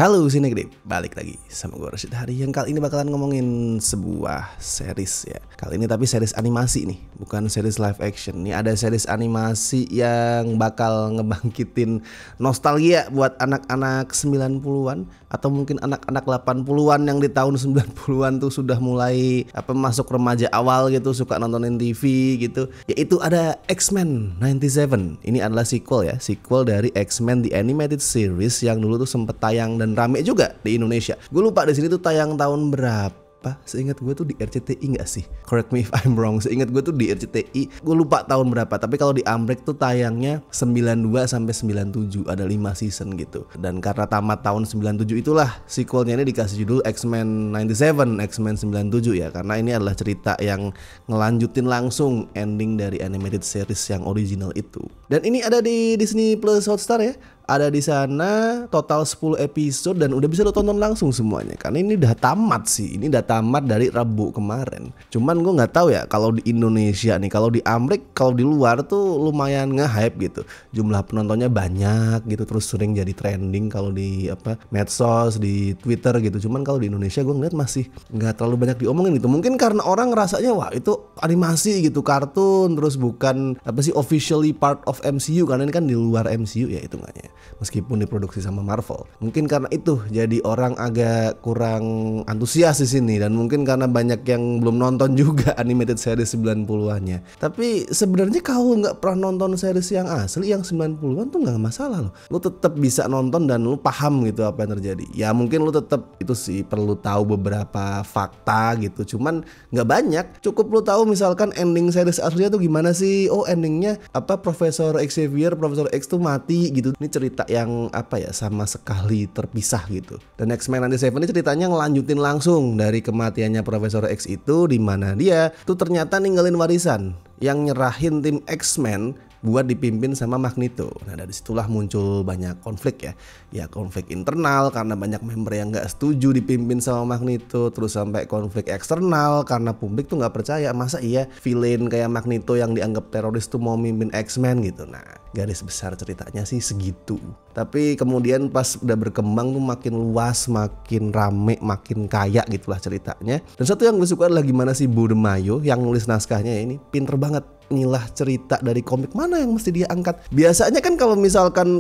Halo Sinegdip, balik lagi sama gue Rashid Hari yang kali ini bakalan ngomongin sebuah series ya. Kali ini tapi series animasi nih, bukan series live action. Ini ada series animasi yang bakal ngebangkitin nostalgia buat anak-anak 90-an atau mungkin anak-anak 80-an yang di tahun 90-an tuh sudah mulai masuk remaja awal gitu, suka nontonin TV gitu. Yaitu ada X-Men 97. Ini adalah sequel ya, sequel dari X-Men The Animated Series yang dulu tuh sempet tayang dan rame juga di Indonesia. Gue lupa di sini tuh tayang tahun berapa. Seingat gue tuh di RCTI nggak sih? Correct me if I'm wrong. Seingat gue tuh di RCTI. Gue lupa tahun berapa. Tapi kalau di Amrek tuh tayangnya 92 sampai 97. Ada 5 season gitu. Dan karena tamat tahun 97 itulah sequelnya ini dikasih judul X-Men 97, X-Men 97 ya. Karena ini adalah cerita yang ngelanjutin langsung ending dari animated series yang original itu. Dan ini ada di Disney Plus Hotstar ya. Ada di sana total 10 episode dan udah bisa lo tonton langsung semuanya. Karena ini udah tamat sih. Ini udah tamat dari Rabu kemarin. Cuman gue nggak tahu ya kalau di Indonesia nih, kalau di Amrik, kalau di luar tuh lumayan nge-hype gitu. Jumlah penontonnya banyak gitu, terus sering jadi trending kalau di medsos, di Twitter gitu. Cuman kalau di Indonesia gue ngeliat masih nggak terlalu banyak diomongin gitu. Mungkin karena orang ngerasanya wah itu animasi gitu, kartun, terus bukan officially part of MCU karena ini kan di luar MCU ya hitungannya. Meskipun diproduksi sama Marvel. Mungkin karena itu jadi orang agak kurang antusias di sini. Dan mungkin karena banyak yang belum nonton juga animated series 90-annya. Tapi sebenarnya kalau nggak pernah nonton series yang asli yang 90-an tuh nggak masalah loh. Lu tetap bisa nonton dan lu paham gitu apa yang terjadi. Ya mungkin lu tetap itu sih perlu tahu beberapa fakta gitu. Cuman nggak banyak. Cukup lu tahu misalkan ending series aslinya tuh gimana sih. Oh endingnya Profesor Xavier, Profesor X tuh mati gitu. Ini cerita yang sama sekali terpisah gitu. Dan X-Men 97 ini ceritanya ngelanjutin langsung dari kematiannya Profesor X itu, di mana dia tuh ternyata ninggalin warisan yang nyerahin tim X-Men buat dipimpin sama Magneto. Nah dari situlah muncul banyak konflik ya. Ya konflik internal karena banyak member yang gak setuju dipimpin sama Magneto. Terus sampai konflik eksternal karena publik tuh gak percaya. Masa iya villain kayak Magneto yang dianggap teroris tuh mau mimpin X-Men gitu. Nah garis besar ceritanya sih segitu. Tapi kemudian pas udah berkembang tuh makin luas, makin rame, makin kaya gitulah ceritanya. Dan satu yang gue suka adalah gimana si Bu DeMayo yang nulis naskahnya ini pinter banget ngilah cerita dari komik mana yang mesti dia angkat. Biasanya kan kalau misalkan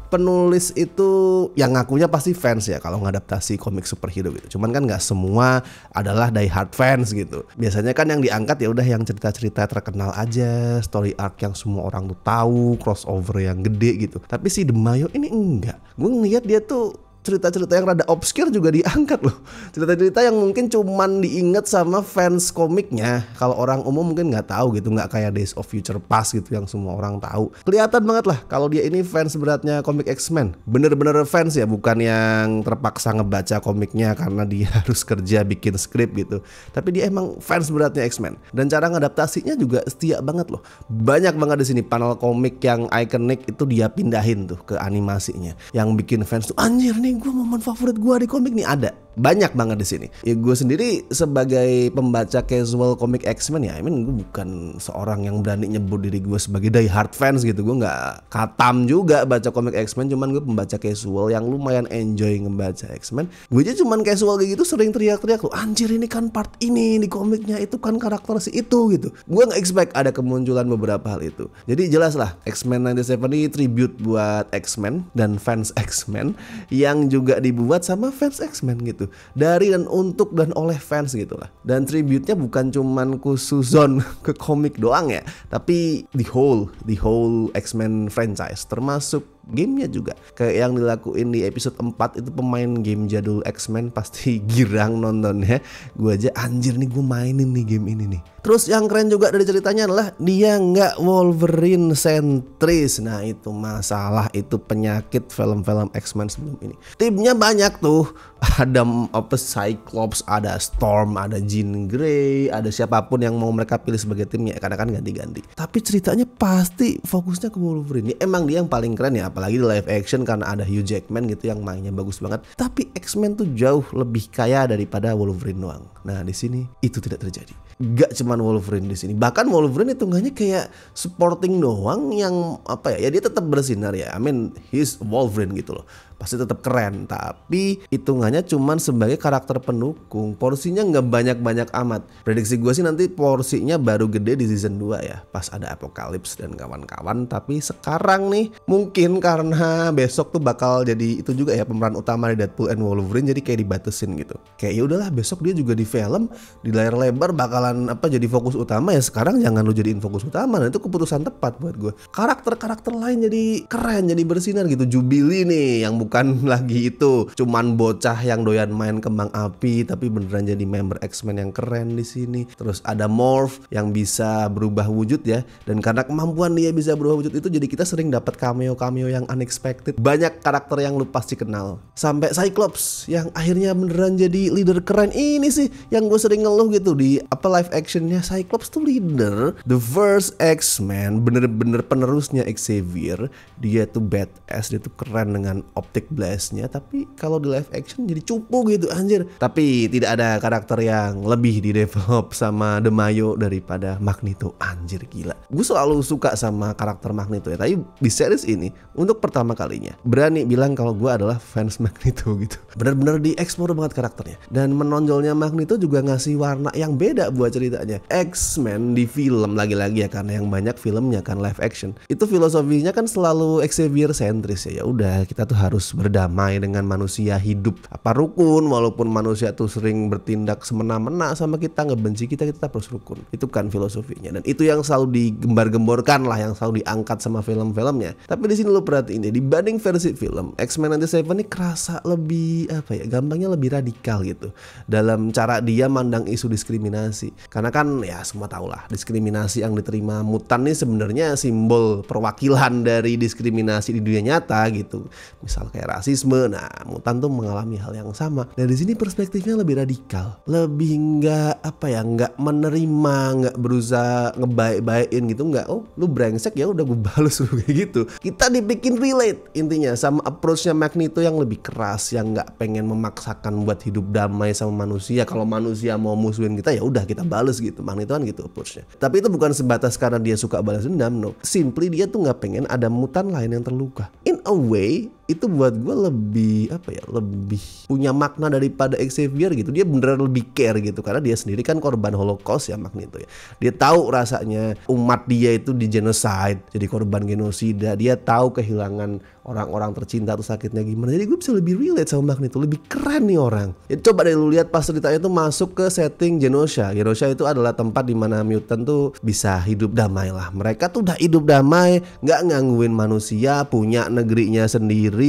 penulis itu yang ngakunya pasti fans ya kalau ngadaptasi komik superhero gitu. Cuman kan nggak semua adalah die hard fans gitu. Biasanya kan yang diangkat ya udah yang cerita-cerita terkenal aja, story arc yang semua orang tuh tahu, crossover yang gede gitu. Tapi si DeMayo ini enggak. Gue ngeliat dia tuh cerita-cerita yang rada obscure juga diangkat loh. Cerita-cerita yang mungkin cuman diingat sama fans komiknya. Kalau orang umum mungkin nggak tahu gitu, nggak kayak Days of Future Past gitu yang semua orang tahu. Kelihatan banget lah kalau dia ini fans beratnya komik X-Men. Bener-bener fans ya, bukan yang terpaksa ngebaca komiknya karena dia harus kerja bikin skrip gitu. Tapi dia emang fans beratnya X-Men. Dan cara ngadaptasinya juga setia banget loh. Banyak banget di sini panel komik yang ikonik itu dia pindahin tuh ke animasinya. Yang bikin fans tuh anjir nih gue momen favorit gue di komik nih ada. Banyak banget di sini. Ya gue sendiri sebagai pembaca casual komik X-Men ya, gue bukan seorang yang berani nyebut diri gue sebagai die hard fans gitu. Gue nggak katam juga baca komik X-Men, cuman gue pembaca casual yang lumayan enjoy ngebaca X-Men. Gue aja cuman casual kayak gitu sering teriak-teriak loh, anjir ini kan part ini di komiknya, itu kan karakter si itu gitu. Gue nggak expect ada kemunculan beberapa hal itu. Jadi jelas lah X-Men 97 ini tribute buat X-Men dan fans X-Men yang juga dibuat sama fans X-Men gitu. Dari dan untuk dan oleh fans gitu lah. Dan tribute-nya bukan cuman khusus zone ke komik doang ya, tapi the whole X-Men franchise, termasuk gamenya juga. Kayak yang dilakuin di episode 4 itu pemain game jadul X-Men pasti girang nontonnya. Gue aja anjir nih gue mainin nih game ini nih. Terus yang keren juga dari ceritanya adalah dia nggak Wolverine sentris. Nah itu masalah, itu penyakit film-film X-Men sebelum ini. Timnya banyak tuh. Ada Cyclops, ada Storm, ada Jean Grey, ada siapapun yang mau mereka pilih sebagai timnya. Karena kan ganti-ganti. Tapi ceritanya pasti fokusnya ke Wolverine. Ya, emang dia yang paling keren ya. Apalagi di live action karena ada Hugh Jackman gitu yang mainnya bagus banget. Tapi X-Men tuh jauh lebih kaya daripada Wolverine doang. Nah di sini itu tidak terjadi. Gak cuman Wolverine di sini, bahkan Wolverine hitungannya kayak supporting doang yang apa ya? Ya dia tetap bersinar ya. I mean he's Wolverine gitu loh. Pasti tetap keren, tapi hitungannya cuman sebagai karakter pendukung. Porsinya nggak banyak-banyak amat. Prediksi gue sih nanti porsinya baru gede di season 2 ya, pas ada Apocalypse dan kawan-kawan. Tapi sekarang nih mungkin karena besok tuh bakal jadi itu juga ya pemeran utama di Deadpool and Wolverine, jadi kayak dibatasin gitu. Kayak ya udahlah besok dia juga di film di layar lebar bakalan apa jadi fokus utama ya, sekarang jangan lu jadiin fokus utama. Nah itu keputusan tepat buat gue. Karakter-karakter lain jadi keren, jadi bersinar gitu. Jubilee nih yang bukan lagi itu cuman bocah yang doyan main kembang api, tapi beneran jadi member X-Men yang keren di sini. Terus ada Morph yang bisa berubah wujud ya, dan karena kemampuan dia bisa berubah wujud itu jadi kita sering dapat cameo-cameo yang unexpected. Banyak karakter yang lu pasti kenal, sampai Cyclops yang akhirnya beneran jadi leader keren. Ini sih yang gue sering ngeluh gitu di apa live actionnya. Cyclops tuh leader, the first X-Men, bener-bener penerusnya Xavier. Dia tuh badass, dia tuh keren dengan optic blast-nya, tapi kalau di live action jadi cupu gitu anjir. Tapi tidak ada karakter yang lebih di develop sama The Mayo daripada Magneto. Anjir gila, gue selalu suka sama karakter Magneto ya, tapi di series ini untuk pertama kalinya berani bilang kalau gue adalah fans Magneto gitu. Bener-bener dieksplor banget karakternya, dan menonjolnya Magneto juga ngasih warna yang beda buat ceritanya. X-Men di film lagi-lagi ya, karena yang banyak filmnya kan live action, itu filosofinya kan selalu Xavier sentris ya. Ya udah kita tuh harus berdamai dengan manusia, hidup apa rukun, walaupun manusia tuh sering bertindak semena-mena sama kita, ngebenci kita, kita terus rukun. Itu kan filosofinya, dan itu yang selalu digembar-gemborkan lah, yang selalu diangkat sama film-filmnya. Tapi di sini lo perhatiin deh, dibanding versi film, X-Men 97 ini kerasa lebih apa ya, gampangnya lebih radikal gitu dalam cara dia mandang isu diskriminasi. Karena kan ya semua tahu lah, diskriminasi yang diterima mutan ini sebenarnya simbol perwakilan dari diskriminasi di dunia nyata gitu. Misal kayak rasisme, nah mutan tuh mengalami hal yang sama. Dan di sini perspektifnya lebih radikal, lebih nggak apa ya, nggak menerima, nggak berusaha ngebaik-baikin gitu, nggak oh lu brengsek ya udah gue balas kayak gitu. Kita dibikin relate intinya sama approachnya Magneto yang lebih keras, yang nggak pengen memaksakan buat hidup damai sama manusia. Kalau manusia mau musuhin kita ya udah kita balas gitu. Magneto kan gitu approachnya. Tapi itu bukan sebatas karena dia suka balas dendam, no. Simply dia tuh nggak pengen ada mutan lain yang terluka. In a way itu buat gue lebih apa ya, lebih punya makna daripada Xavier gitu. Dia beneran lebih care gitu, karena dia sendiri kan korban Holocaust ya Magneto ya. Dia tahu rasanya umat dia itu di genocide, jadi korban genosida. Dia tahu kehilangan orang-orang tercinta tuh sakitnya gimana. Jadi gue bisa lebih relate sama Magneto, lebih keren nih orang. Ya coba deh lu lihat pas ceritanya tuh masuk ke setting Genosha. Genosha itu adalah tempat di mana mutant tuh bisa hidup damai lah. Mereka tuh udah hidup damai, nggak gangguin manusia, punya negerinya sendiri.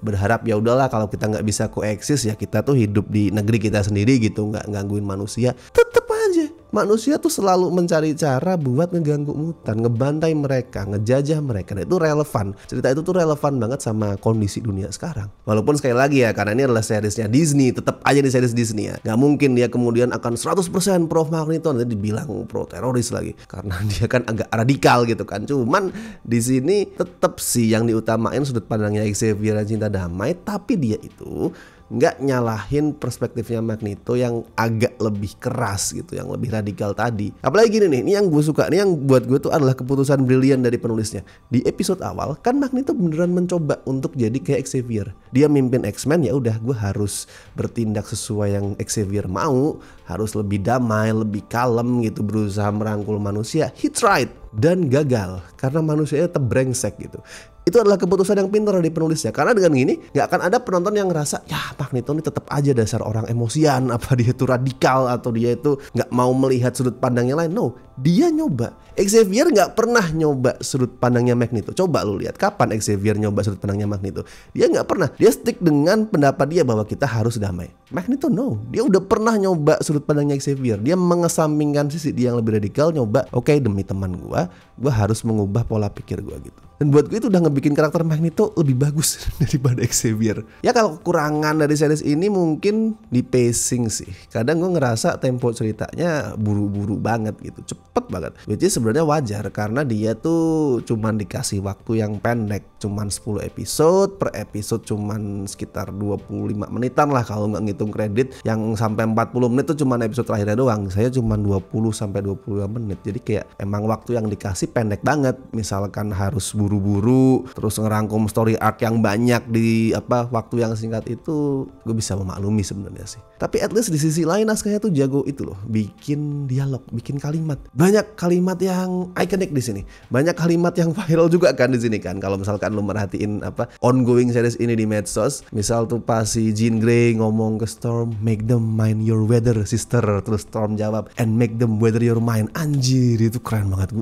Berharap ya udahlah kalau kita nggak bisa koeksis ya kita tuh hidup di negeri kita sendiri gitu, nggak gangguin manusia. Tetep aja manusia tuh selalu mencari cara buat ngeganggu mutan, ngebantai mereka, ngejajah mereka. Dan itu relevan, cerita itu tuh relevan banget sama kondisi dunia sekarang. Walaupun sekali lagi ya, karena ini adalah seriesnya Disney, tetap aja di series Disney ya, gak mungkin dia kemudian akan 100% pro Magneto, nanti dibilang pro teroris lagi, karena dia kan agak radikal gitu kan. Cuman di sini tetap sih yang diutamain sudut pandangnya Xavier dan cinta damai, tapi dia itu nggak nyalahin perspektifnya Magneto yang agak lebih keras gitu, yang lebih radikal tadi. Apalagi gini nih, ini yang gue suka, ini yang buat gue tuh adalah keputusan brilian dari penulisnya. Di episode awal kan Magneto beneran mencoba untuk jadi kayak Xavier. Dia mimpin X-Men, ya udah gue harus bertindak sesuai yang Xavier mau, harus lebih damai, lebih kalem gitu, berusaha merangkul manusia. He tried dan gagal karena manusianya tetap brengsek gitu. Itu adalah keputusan yang pintar dari penulisnya. Karena dengan gini gak akan ada penonton yang ngerasa ya Magneto ini tetap aja dasar orang emosian, apa dia itu radikal, atau dia itu gak mau melihat sudut pandangnya lain. No, dia nyoba. Xavier gak pernah nyoba sudut pandangnya Magneto. Coba lu lihat kapan Xavier nyoba sudut pandangnya Magneto. Dia gak pernah. Dia stick dengan pendapat dia bahwa kita harus damai. Magneto no, dia udah pernah nyoba sudut pandangnya Xavier. Dia mengesampingkan sisi dia yang lebih radikal, nyoba oke, demi teman gue harus mengubah pola pikir gue gitu. Dan buat gue itu udah ngebikin karakter Magneto lebih bagus daripada Xavier. Ya kalau kekurangan dari series ini mungkin di pacing sih. Kadang gue ngerasa tempo ceritanya buru-buru banget gitu, cepet cepet banget. Which is sebenarnya wajar karena dia tuh cuman dikasih waktu yang pendek, cuman 10 episode, per episode cuman sekitar 25 menitan lah kalau nggak ngitung kredit. Yang sampai 40 menit tuh cuman episode terakhirnya doang. Saya cuman 20 sampai 25 menit. Jadi kayak emang waktu yang dikasih pendek banget. Misalkan harus buru-buru terus ngerangkum story arc yang banyak di waktu yang singkat itu, gue bisa memaklumi sebenarnya sih. Tapi at least di sisi lain naskahnya tuh jago itu loh, bikin dialog, bikin kalimat. Banyak kalimat yang ikonik di sini. Banyak kalimat yang viral juga kan di sini kan. Kalau misalkan lu merhatiin ongoing series ini di medsos, misal tuh pas si Jean Grey ngomong ke Storm, make them mind your weather sister. Terus Storm jawab, and make them weather your mind. Anjir, itu keren banget.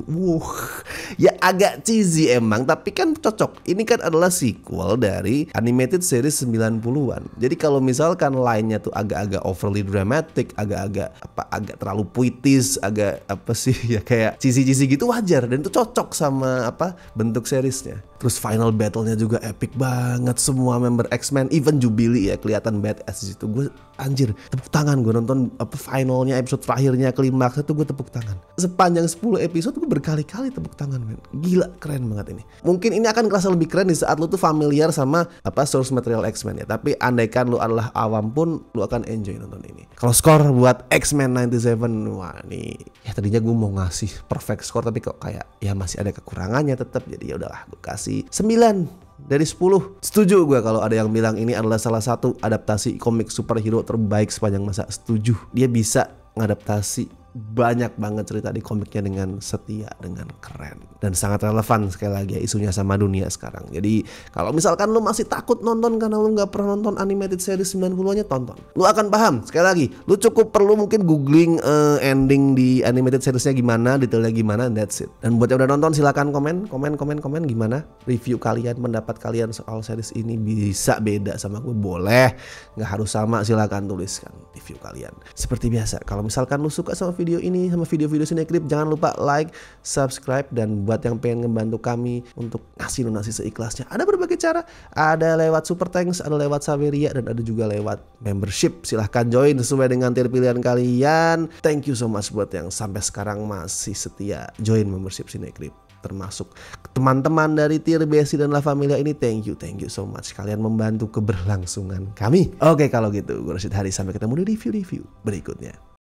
Ya agak cheesy emang, tapi kan cocok. Ini kan adalah sequel dari animated series 90-an. Jadi kalau misalkan line-nya tuh agak overly dramatic, agak terlalu puitis, agak kayak cheesy gitu, wajar dan itu cocok sama bentuk seriesnya. Terus final battle-nya juga epic banget, semua member X-Men, even Jubilee ya kelihatan badass di situ. Gue anjir tepuk tangan, gue nonton finalnya, episode terakhirnya, klimaksnya tuh gue tepuk tangan. Sepanjang 10 episode gue berkali-kali tepuk tangan, men. Gila, keren banget ini. Mungkin ini akan kerasa lebih keren di saat lu tuh familiar sama source material X-Men ya. Tapi andaikan lu adalah awam pun lu akan enjoy nonton ini. Kalau skor buat X-Men 97, wah nih ya tadinya gue mau ngasih perfect score tapi kok kayak ya masih ada kekurangannya tetap. Jadi ya udahlah, gue kasih 9 dari 10. Setuju gue kalau ada yang bilang ini adalah salah satu adaptasi komik superhero terbaik sepanjang masa. Setuju. Dia bisa ngadaptasi banyak banget cerita di komiknya dengan setia, dengan keren, dan sangat relevan sekali lagi ya, isunya sama dunia sekarang. Jadi kalau misalkan lu masih takut nonton karena lu nggak pernah nonton animated series 90-nya, tonton. Lu akan paham. Sekali lagi, lu cukup perlu mungkin googling ending di animated seriesnya gimana, detailnya gimana, and that's it. Dan buat yang udah nonton silakan komen gimana review kalian, pendapat kalian soal series ini. Bisa beda sama gue, boleh, nggak harus sama, silakan tuliskan review kalian. Seperti biasa, kalau misalkan lu suka sama video ini, sama video-video Cinecrip, jangan lupa like, subscribe, dan buat yang pengen ngebantu kami untuk ngasih donasi seikhlasnya, ada berbagai cara. Ada lewat Super Thanks, ada lewat Saveria, dan ada juga lewat membership. Silahkan join sesuai dengan tier pilihan kalian. Thank you so much buat yang sampai sekarang masih setia join membership Cinecrip, termasuk teman-teman dari tier Besi dan La Familia ini. Thank you so much, kalian membantu keberlangsungan kami. Oke, kalau gitu gue Rashid Haris, sampai ketemu di review-review berikutnya.